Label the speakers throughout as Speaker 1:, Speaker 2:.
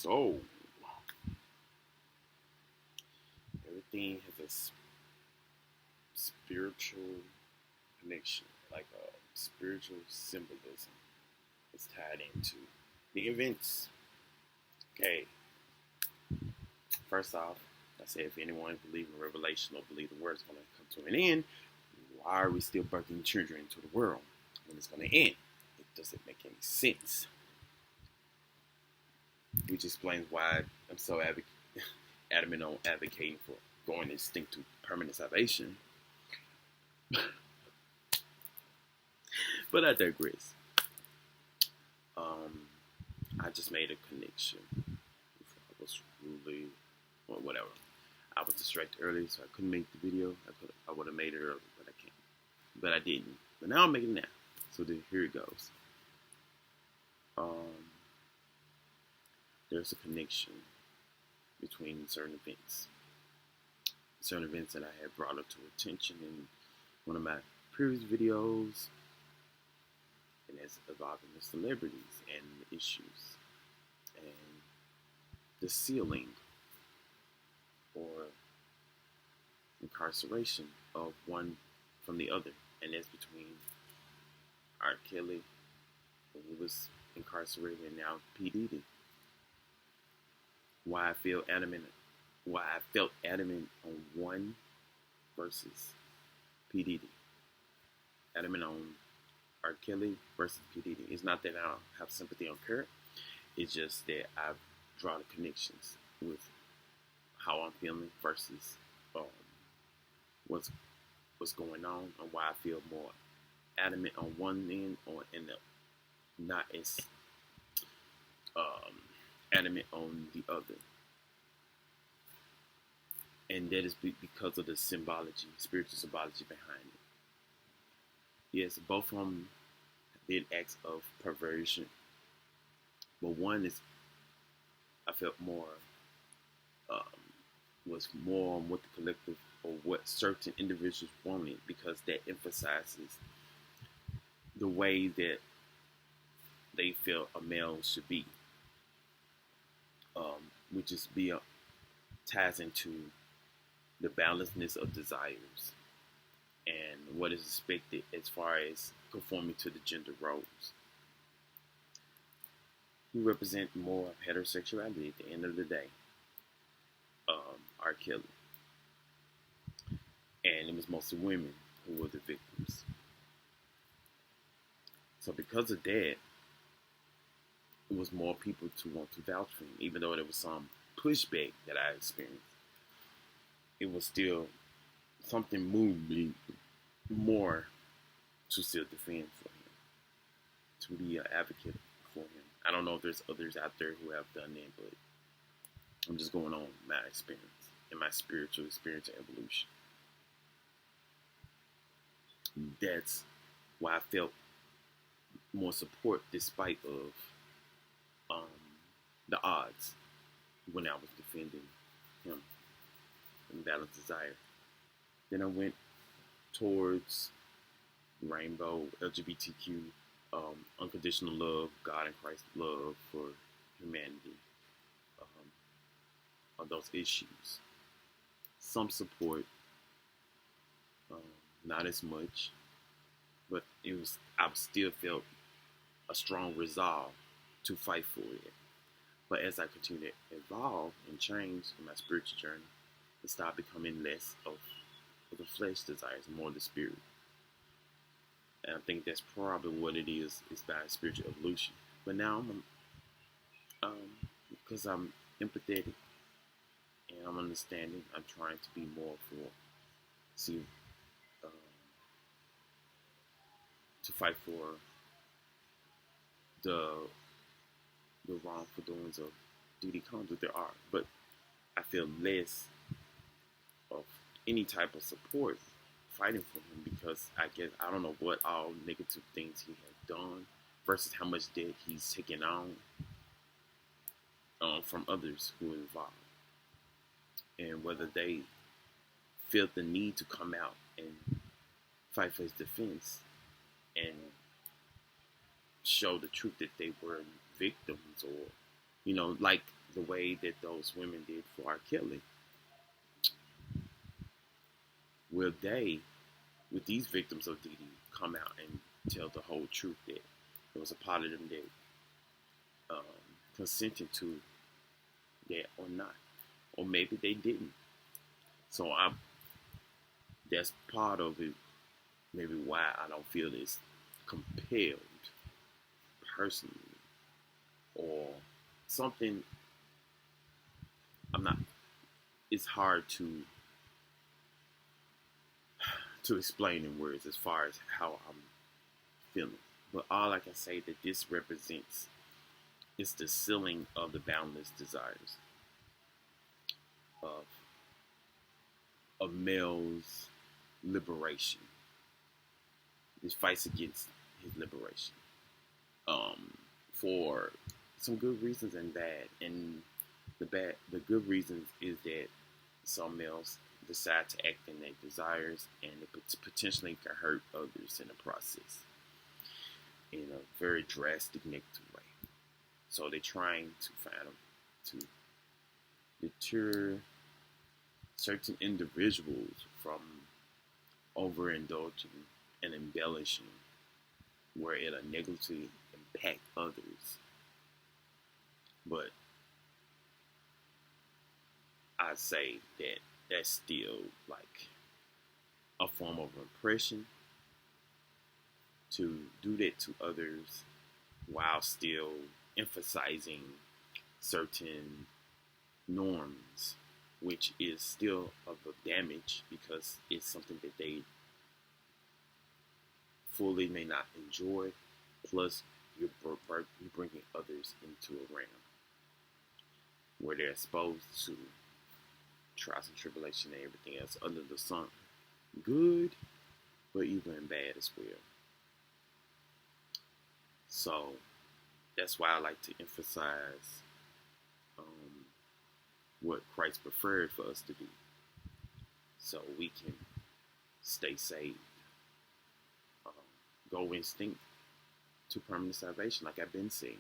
Speaker 1: So, everything has a spiritual connection, like a spiritual symbolism. It's tied into the events. Okay, first off, I say if anyone believes in revelation or believe the world is going to come to an end, why are we still birthing children into the world when it's going to end? It doesn't make any sense. Which explains why I'm so adamant on advocating for going instinct to permanent salvation. But I digress. I just made a connection. I was really, or whatever. I was distracted earlier, so I couldn't make the video. I would have made it earlier, but I can't. But I didn't. But now I'm making it now. So here it goes. There's a connection between certain events that I have brought up to attention in one of my previous videos, and it's involving the celebrities and the issues and the sealing or incarceration of one from the other, and that's between R. Kelly, who was incarcerated, and now P. Diddy. Why I felt adamant on one versus P. Diddy. Adamant on R. Kelly versus P. Diddy. It's not that I don't have sympathy on Kurt. It's just that I've drawn the connections with how I'm feeling versus what's going on, and why I feel more adamant on one end or in the not as adamant on the other. And that is because of the symbology, spiritual symbology behind it. Yes, both of them did acts of perversion. But one is, I felt more, was more on what the collective or what certain individuals wanted, because that emphasizes the way that they feel a male should be. Which is ties into the boundlessness of desires and what is expected as far as conforming to the gender roles. He represents more of heterosexuality at the end of the day. R. Kelly. And it was mostly women who were the victims. So because of that, it was more people to want to vouch for him, even though there was some pushback that I experienced. It was still something moved me more to still defend for him, to be an advocate for him. I don't know if there's others out there who have done that, but I'm just going on my experience and my spiritual experience and evolution. That's why I felt more support despite of the odds when I was defending him in Balanced Desire. Then I went towards rainbow, LGBTQ, unconditional love, God and Christ love for humanity, on those issues. Some support, not as much, but I still felt a strong resolve to fight for it. But as I continue to evolve and change in my spiritual journey, it started becoming less of the flesh desires, more of the spirit. And I think that's probably what it is by spiritual evolution. But now because I'm empathetic and I'm understanding, I'm trying to be more to fight for the wrongful doings of Diddy conduct there are. But I feel less of any type of support fighting for him, because I don't know what all negative things he has done versus how much debt he's taken on from others who are involved, and whether they feel the need to come out and fight for his defense and show the truth that they were victims, or like the way that those women did for R. Kelly. Will they, with these victims of Diddy, come out and tell the whole truth that there was a part of them that consented to that or not? Or maybe they didn't. So that's part of it, maybe why I don't feel as compelled personally, or something. I'm not. It's hard to explain in words as far as how I'm feeling. But all I can say that this represents is the ceiling of the boundless desires of a male's liberation. This fights against his liberation. For some good reasons and bad. And the good reasons is that some males decide to act in their desires, and it potentially can hurt others in the process in a very drastic negative way. So they're trying to find them to deter certain individuals from overindulging and embellishing where it'll negatively impact others. But I say that that's still like a form of oppression to do that to others while still emphasizing certain norms, which is still of a damage because it's something that they fully may not enjoy. Plus, you're bringing others into a realm where they're exposed to trials and tribulation and everything else under the sun. Good, but even bad as well. So, that's why I like to emphasize what Christ preferred for us to be, so we can stay saved, go instinct to permanent salvation, like I've been saying.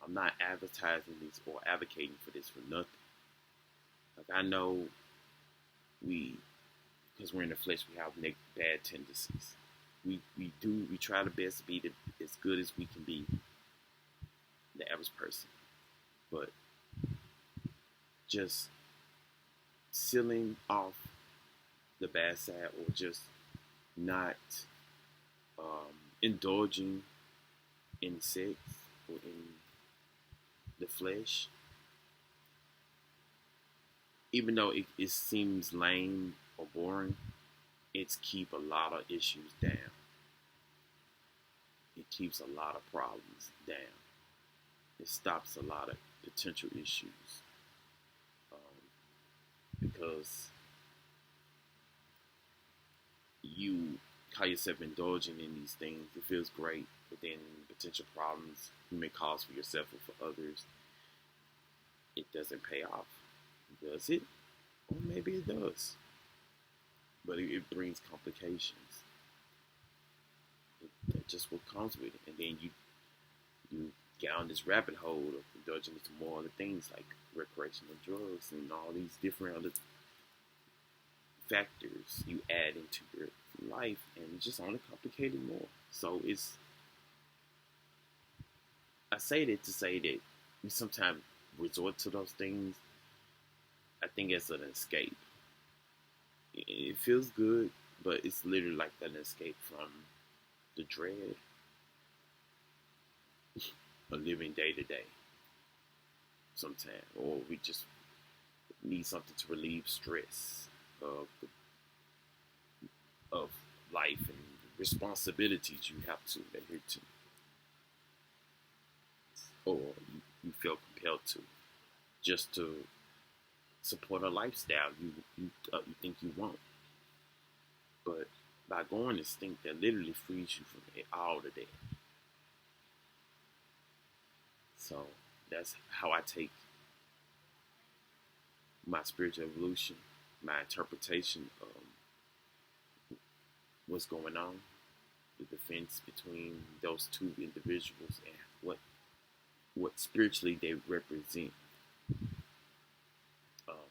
Speaker 1: I'm not advertising this or advocating for this for nothing. Like, I know because we're in the flesh, we have bad tendencies. We try the best to be as good as we can be, the average person. But just sealing off the bad side, or just not indulging in sex or in the flesh, even though it seems lame or boring, it's keep a lot of issues down. It keeps a lot of problems down. It stops a lot of potential issues. Because you call yourself indulging in these things, it feels great, but then potential problems you may cause for yourself or for others, it doesn't pay off. Does it? Or maybe it does. But it brings complications. That's just what comes with it. And then you get on this rabbit hole of indulging into more other things like recreational drugs and all these different other factors you add into your life, and it just only complicate it more. So I say that to say that we sometimes resort to those things, I think, as an escape. It feels good, but it's literally like an escape from the dread of living day to day sometimes. Or we just need something to relieve stress of life and responsibilities you have to adhere to, or you feel compelled to, just to support a lifestyle you think you want. But by going instinct, that literally frees you from all of that. So that's how I take my spiritual evolution, my interpretation of what's going on, the defense between those two individuals, and what what spiritually they represent,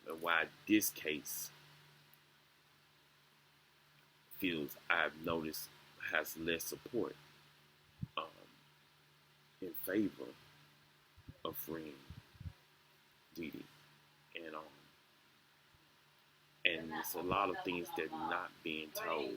Speaker 1: and why this case feels, I've noticed, has less support um, in favor of freeing Diddy, and and it's a lot of things that are not being told